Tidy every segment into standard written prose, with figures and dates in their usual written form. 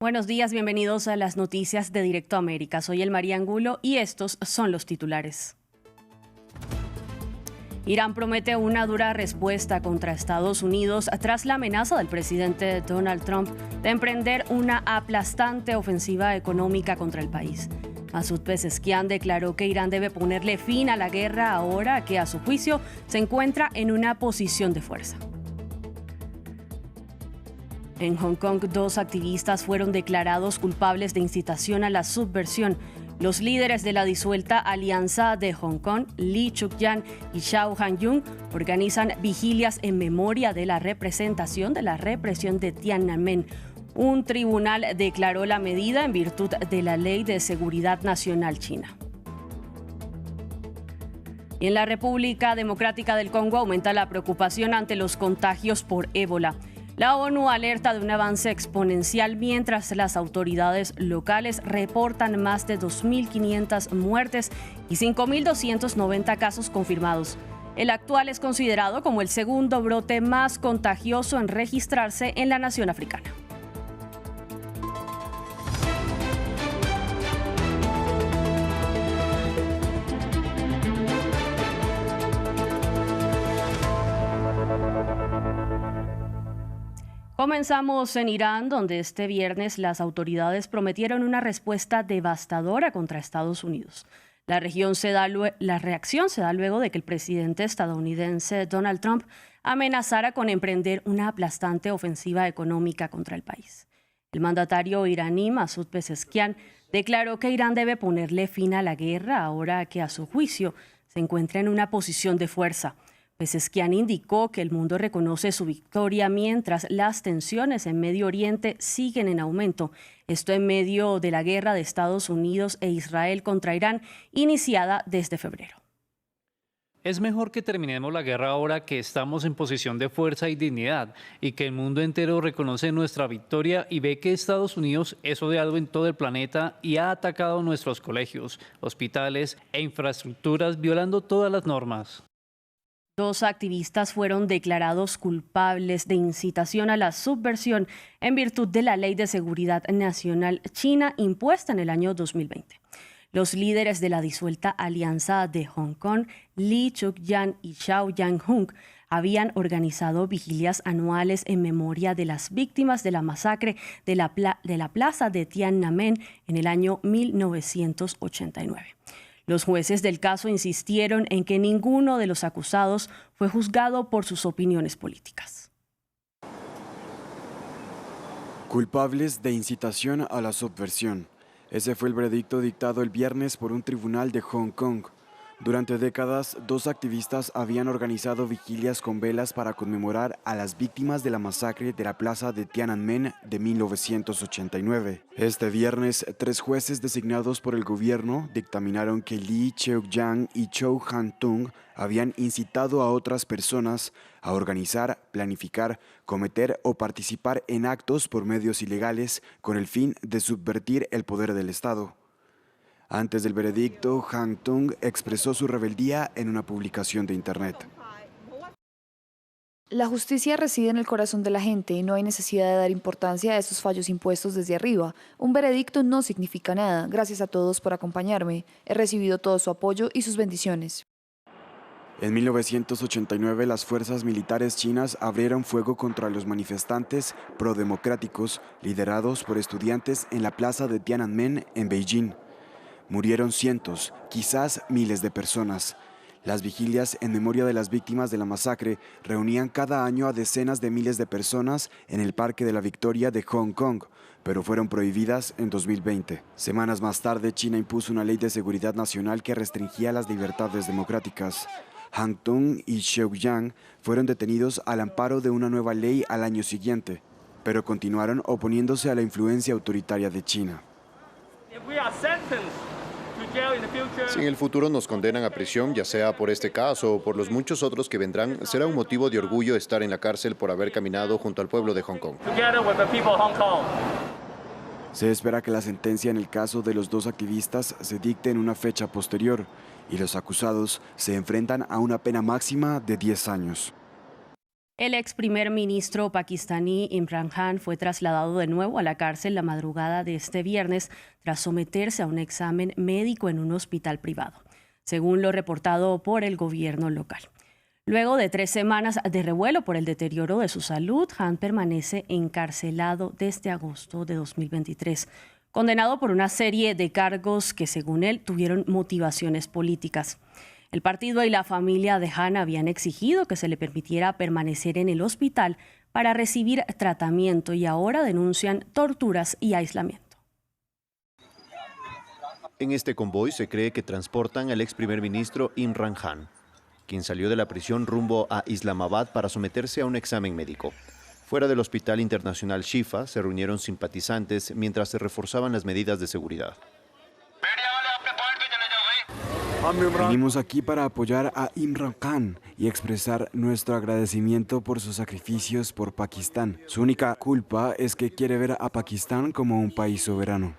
Buenos días, bienvenidos a las noticias de Directo América. Soy Elmaría Angulo y estos son los titulares. Irán promete una dura respuesta contra Estados Unidos tras la amenaza del presidente Donald Trump de emprender una aplastante ofensiva económica contra el país. Masoud Pezeshkian declaró que Irán debe ponerle fin a la guerra ahora que, a su juicio, se encuentra en una posición de fuerza. En Hong Kong, 2 activistas fueron declarados culpables de incitación a la subversión. Los líderes de la disuelta Alianza de Hong Kong, Lee Chuk-yan y Zhao Han-yung, organizan vigilias en memoria de la represión de Tiananmen. Un tribunal declaró la medida en virtud de la Ley de Seguridad Nacional China. Y en la República Democrática del Congo aumenta la preocupación ante los contagios por ébola. La ONU alerta de un avance exponencial mientras las autoridades locales reportan más de 2.500 muertes y 5.290 casos confirmados. El actual es considerado como el segundo brote más contagioso en registrarse en la nación africana. Comenzamos en Irán, donde este viernes las autoridades prometieron una respuesta devastadora contra Estados Unidos. La reacción se da luego de que el presidente estadounidense Donald Trump amenazara con emprender una aplastante ofensiva económica contra el país. El mandatario iraní Masoud Pezeshkian declaró que Irán debe ponerle fin a la guerra ahora que, a su juicio, se encuentra en una posición de fuerza. Pezeshkian indicó que el mundo reconoce su victoria mientras las tensiones en Medio Oriente siguen en aumento. Esto en medio de la guerra de Estados Unidos e Israel contra Irán, iniciada desde febrero. Es mejor que terminemos la guerra ahora que estamos en posición de fuerza y dignidad y que el mundo entero reconoce nuestra victoria y ve que Estados Unidos es odiado en todo el planeta y ha atacado nuestros colegios, hospitales e infraestructuras violando todas las normas. 2 activistas fueron declarados culpables de incitación a la subversión en virtud de la Ley de Seguridad Nacional China impuesta en el año 2020. Los líderes de la disuelta Alianza de Hong Kong, Lee Chuk-yan y Zhao Han-yung, habían organizado vigilias anuales en memoria de las víctimas de la masacre de la plaza de Tiananmen en el año 1989. Los jueces del caso insistieron en que ninguno de los acusados fue juzgado por sus opiniones políticas. Culpables de incitación a la subversión. Ese fue el veredicto dictado el viernes por un tribunal de Hong Kong. Durante décadas, 2 activistas habían organizado vigilias con velas para conmemorar a las víctimas de la masacre de la plaza de Tiananmen de 1989. Este viernes, 3 jueces designados por el gobierno dictaminaron que Lee Chuk-yan y Zhao Han-yung habían incitado a otras personas a organizar, planificar, cometer o participar en actos por medios ilegales con el fin de subvertir el poder del Estado. Antes del veredicto, Han-yung expresó su rebeldía en una publicación de Internet. La justicia reside en el corazón de la gente y no hay necesidad de dar importancia a esos fallos impuestos desde arriba. Un veredicto no significa nada. Gracias a todos por acompañarme. He recibido todo su apoyo y sus bendiciones. En 1989, las fuerzas militares chinas abrieron fuego contra los manifestantes prodemocráticos liderados por estudiantes en la plaza de Tiananmen en Beijing. Murieron cientos, quizás miles de personas. Las vigilias en memoria de las víctimas de la masacre reunían cada año a decenas de miles de personas en el Parque de la Victoria de Hong Kong, pero fueron prohibidas en 2020. Semanas más tarde, China impuso una ley de seguridad nacional que restringía las libertades democráticas. Han-yung y Zhao fueron detenidos al amparo de una nueva ley al año siguiente, pero continuaron oponiéndose a la influencia autoritaria de China. Si en el futuro nos condenan a prisión, ya sea por este caso o por los muchos otros que vendrán, será un motivo de orgullo estar en la cárcel por haber caminado junto al pueblo de Hong Kong. Se espera que la sentencia en el caso de los 2 activistas se dicte en una fecha posterior y los acusados se enfrentan a una pena máxima de 10 años. El ex primer ministro pakistaní Imran Khan fue trasladado de nuevo a la cárcel la madrugada de este viernes tras someterse a un examen médico en un hospital privado, según lo reportado por el gobierno local. Luego de 3 semanas de revuelo por el deterioro de su salud, Khan permanece encarcelado desde agosto de 2023, condenado por una serie de cargos que, según él, tuvieron motivaciones políticas. El partido y la familia de Khan habían exigido que se le permitiera permanecer en el hospital para recibir tratamiento y ahora denuncian torturas y aislamiento. En este convoy se cree que transportan al ex primer ministro Imran Khan, quien salió de la prisión rumbo a Islamabad para someterse a un examen médico. Fuera del Hospital Internacional Shifa se reunieron simpatizantes mientras se reforzaban las medidas de seguridad. Vinimos aquí para apoyar a Imran Khan y expresar nuestro agradecimiento por sus sacrificios por Pakistán. Su única culpa es que quiere ver a Pakistán como un país soberano.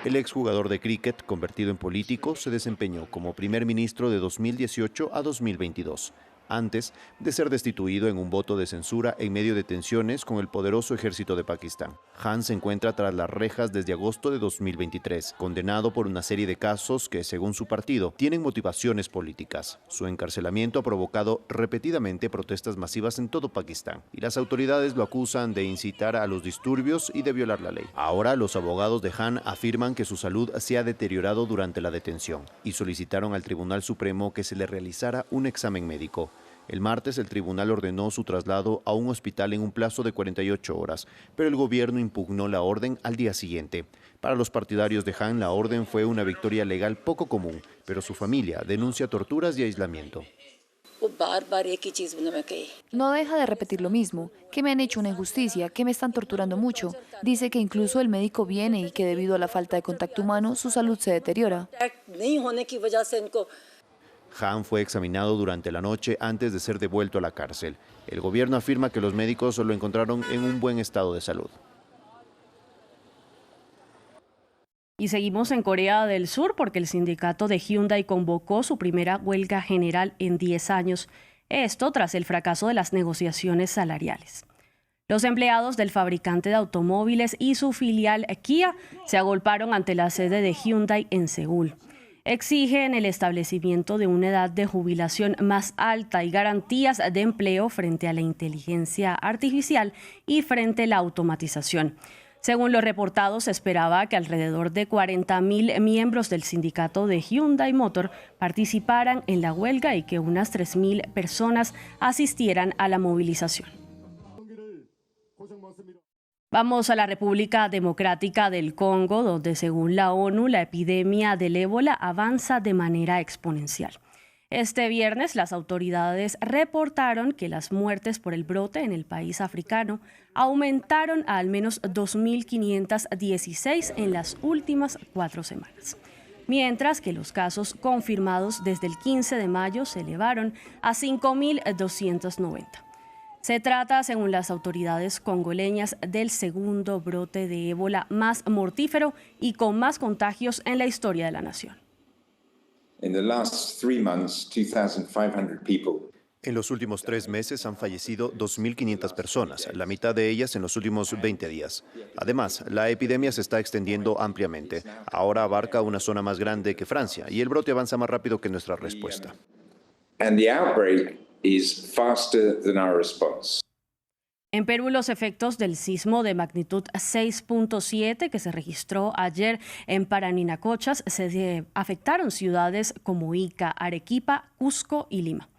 El exjugador de cricket, convertido en político, se desempeñó como primer ministro de 2018 a 2022, antes de ser destituido en un voto de censura en medio de tensiones con el poderoso ejército de Pakistán. Khan se encuentra tras las rejas desde agosto de 2023, condenado por una serie de casos que, según su partido, tienen motivaciones políticas. Su encarcelamiento ha provocado repetidamente protestas masivas en todo Pakistán y las autoridades lo acusan de incitar a los disturbios y de violar la ley. Ahora, los abogados de Khan afirman que su salud se ha deteriorado durante la detención y solicitaron al Tribunal Supremo que se le realizara un examen médico. El martes el tribunal ordenó su traslado a un hospital en un plazo de 48 horas, pero el gobierno impugnó la orden al día siguiente. Para los partidarios de Khan, la orden fue una victoria legal poco común, pero su familia denuncia torturas y aislamiento. No deja de repetir lo mismo, que me han hecho una injusticia, que me están torturando mucho. Dice que incluso el médico viene y que debido a la falta de contacto humano, su salud se deteriora. Khan fue examinado durante la noche antes de ser devuelto a la cárcel. El gobierno afirma que los médicos lo encontraron en un buen estado de salud. Y seguimos en Corea del Sur porque el sindicato de Hyundai convocó su primera huelga general en 10 años. Esto tras el fracaso de las negociaciones salariales. Los empleados del fabricante de automóviles y su filial Kia se agolparon ante la sede de Hyundai en Seúl. Exigen el establecimiento de una edad de jubilación más alta y garantías de empleo frente a la inteligencia artificial y frente a la automatización. Según lo reportado, se esperaba que alrededor de 40.000 miembros del sindicato de Hyundai Motor participaran en la huelga y que unas 3.000 personas asistieran a la movilización. Vamos a la República Democrática del Congo, donde según la ONU, la epidemia del ébola avanza de manera exponencial. Este viernes, las autoridades reportaron que las muertes por el brote en el país africano aumentaron a al menos 2.516 en las últimas 4 semanas, mientras que los casos confirmados desde el 15 de mayo se elevaron a 5.290. Se trata, según las autoridades congoleñas, del segundo brote de ébola más mortífero y con más contagios en la historia de la nación. En los últimos 3 meses han fallecido 2.500 personas, la mitad de ellas en los últimos 20 días. Además, la epidemia se está extendiendo ampliamente. Ahora abarca una zona más grande que Francia y el brote avanza más rápido que nuestra respuesta. En Perú, los efectos del sismo de magnitud 6.7 que se registró ayer en Paraninacochas afectaron ciudades como Ica, Arequipa, Cusco y Lima.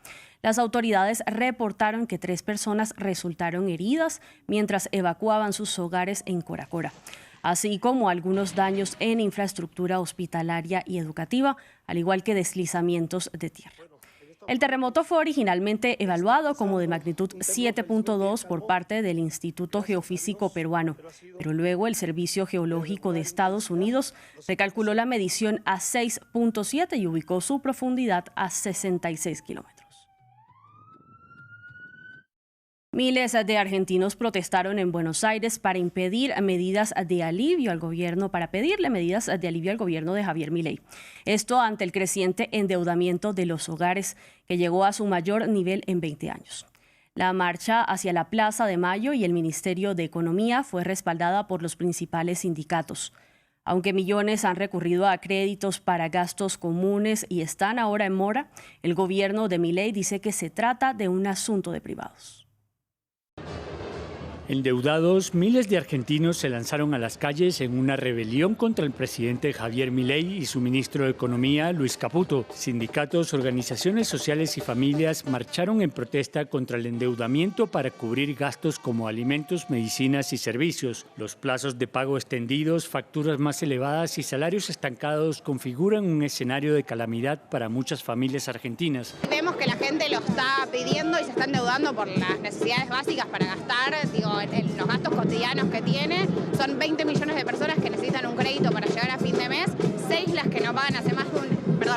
Las autoridades reportaron que 3 personas resultaron heridas mientras evacuaban sus hogares en Coracora, así como algunos daños en infraestructura hospitalaria y educativa, al igual que deslizamientos de tierra. El terremoto fue originalmente evaluado como de magnitud 7.2 por parte del Instituto Geofísico Peruano, pero luego el Servicio Geológico de Estados Unidos recalculó la medición a 6.7 y ubicó su profundidad a 66 kilómetros. Miles de argentinos protestaron en Buenos Aires para pedirle medidas de alivio al gobierno de Javier Milei. Esto ante el creciente endeudamiento de los hogares, que llegó a su mayor nivel en 20 años. La marcha hacia la Plaza de Mayo y el Ministerio de Economía fue respaldada por los principales sindicatos. Aunque millones han recurrido a créditos para gastos comunes y están ahora en mora, el gobierno de Milei dice que se trata de un asunto de privados. Endeudados, miles de argentinos se lanzaron a las calles en una rebelión contra el presidente Javier Milei y su ministro de Economía, Luis Caputo. Sindicatos, organizaciones sociales y familias marcharon en protesta contra el endeudamiento para cubrir gastos como alimentos, medicinas y servicios. Los plazos de pago extendidos, facturas más elevadas y salarios estancados configuran un escenario de calamidad para muchas familias argentinas. Vemos que la gente lo está pidiendo y se está endeudando por las necesidades básicas para gastar, en los gastos cotidianos que tiene. Son 20 millones de personas que necesitan un crédito para llegar a fin de mes, 6 las que no pagan hace más de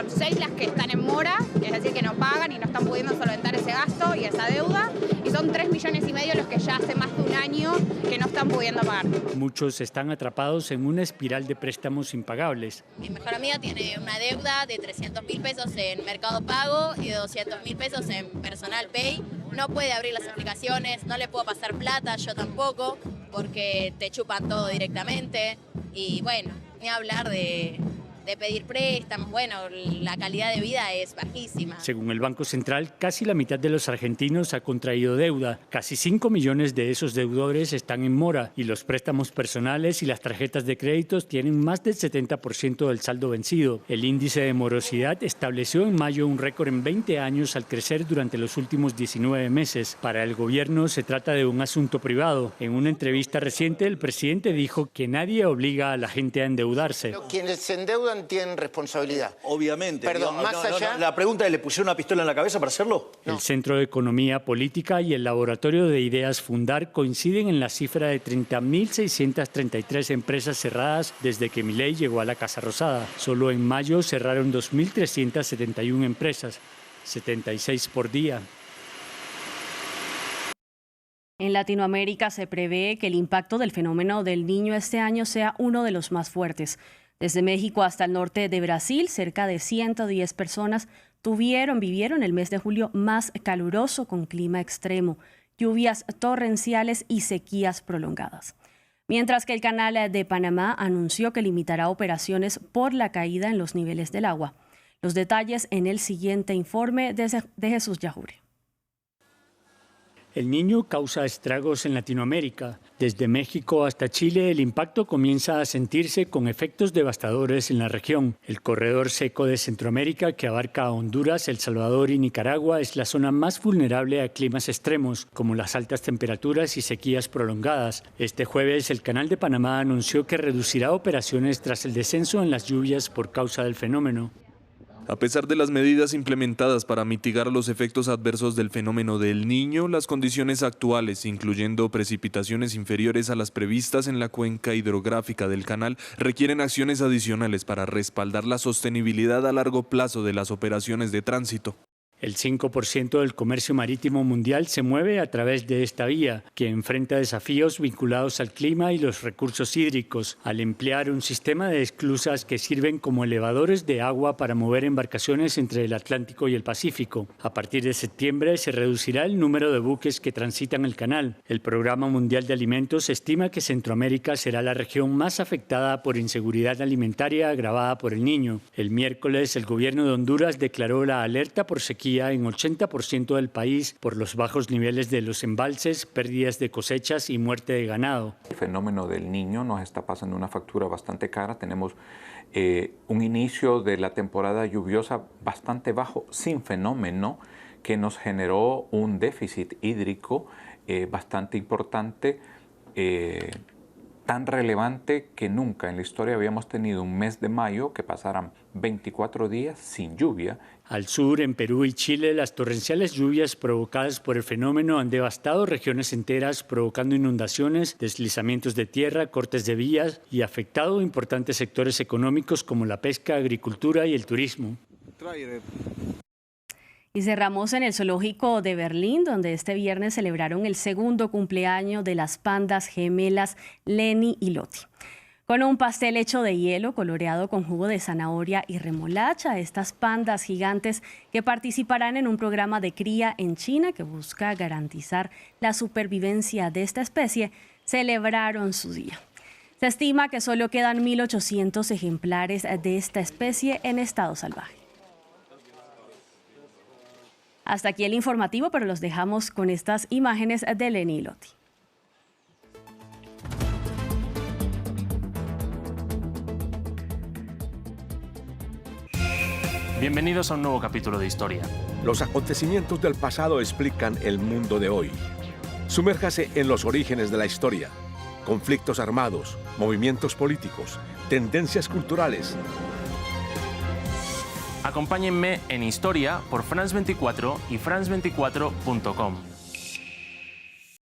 6 las que están en mora, es decir, que no pagan y no están pudiendo solventar ese gasto y esa deuda, y son 3,5 millones los que ya hace más de un año que no están pudiendo pagar. Muchos están atrapados en una espiral de préstamos impagables. Mi mejor amiga tiene una deuda de 300.000 pesos en Mercado Pago y de 200.000 pesos en Personal Pay. No puede abrir las aplicaciones, no le puedo pasar plata, yo tampoco, porque te chupan todo directamente. Y bueno, ni hablar de pedir préstamos, bueno, la calidad de vida es bajísima. Según el Banco Central, casi la mitad de los argentinos ha contraído deuda. Casi 5 millones de esos deudores están en mora y los préstamos personales y las tarjetas de créditos tienen más del 70% del saldo vencido. El índice de morosidad estableció en mayo un récord en 20 años al crecer durante los últimos 19 meses. Para el gobierno se trata de un asunto privado. En una entrevista reciente, el presidente dijo que nadie obliga a la gente a endeudarse. Quienes se endeudan tienen responsabilidad. Obviamente. Perdón, no, más allá... La pregunta es, ¿le pusieron una pistola en la cabeza para hacerlo? No. El Centro de Economía Política y el Laboratorio de Ideas Fundar coinciden en la cifra de 30.633 empresas cerradas desde que Milei llegó a la Casa Rosada. Solo en mayo cerraron 2.371 empresas, 76 por día. En Latinoamérica se prevé que el impacto del fenómeno del Niño este año sea uno de los más fuertes. Desde México hasta el norte de Brasil, cerca de 110 personas vivieron el mes de julio más caluroso con clima extremo, lluvias torrenciales y sequías prolongadas. Mientras que el Canal de Panamá anunció que limitará operaciones por la caída en los niveles del agua. Los detalles en el siguiente informe de Jesús Yajure. El Niño causa estragos en Latinoamérica. Desde México hasta Chile, el impacto comienza a sentirse con efectos devastadores en la región. El corredor seco de Centroamérica, que abarca a Honduras, El Salvador y Nicaragua, es la zona más vulnerable a climas extremos, como las altas temperaturas y sequías prolongadas. Este jueves, el Canal de Panamá anunció que reducirá operaciones tras el descenso en las lluvias por causa del fenómeno. A pesar de las medidas implementadas para mitigar los efectos adversos del fenómeno del Niño, las condiciones actuales, incluyendo precipitaciones inferiores a las previstas en la cuenca hidrográfica del canal, requieren acciones adicionales para respaldar la sostenibilidad a largo plazo de las operaciones de tránsito. El 5% del comercio marítimo mundial se mueve a través de esta vía, que enfrenta desafíos vinculados al clima y los recursos hídricos, al emplear un sistema de esclusas que sirven como elevadores de agua para mover embarcaciones entre el Atlántico y el Pacífico. A partir de septiembre se reducirá el número de buques que transitan el canal. El Programa Mundial de Alimentos estima que Centroamérica será la región más afectada por inseguridad alimentaria agravada por el Niño. El miércoles, el gobierno de Honduras declaró la alerta por sequía en 80% del país por los bajos niveles de los embalses, pérdidas de cosechas y muerte de ganado. El fenómeno del Niño nos está pasando una factura bastante cara. Tenemos un inicio de la temporada lluviosa bastante bajo, sin fenómeno, que nos generó un déficit hídrico bastante importante, tan relevante que nunca en la historia habíamos tenido un mes de mayo que pasaran 24 días sin lluvia. Al sur, en Perú y Chile, las torrenciales lluvias provocadas por el fenómeno han devastado regiones enteras, provocando inundaciones, deslizamientos de tierra, cortes de vías y afectado importantes sectores económicos como la pesca, agricultura y el turismo. Y cerramos en el zoológico de Berlín, donde este viernes celebraron el segundo cumpleaños de las pandas gemelas Leni y Loti. Con un pastel hecho de hielo, coloreado con jugo de zanahoria y remolacha, estas pandas gigantes que participarán en un programa de cría en China que busca garantizar la supervivencia de esta especie, celebraron su día. Se estima que solo quedan 1.800 ejemplares de esta especie en estado salvaje. Hasta aquí el informativo, pero los dejamos con estas imágenes de Lenny Lotti. Bienvenidos a un nuevo capítulo de Historia. Los acontecimientos del pasado explican el mundo de hoy. Sumérjase en los orígenes de la historia. Conflictos armados, movimientos políticos, tendencias culturales. Acompáñenme en Historia por France 24 y france24.com.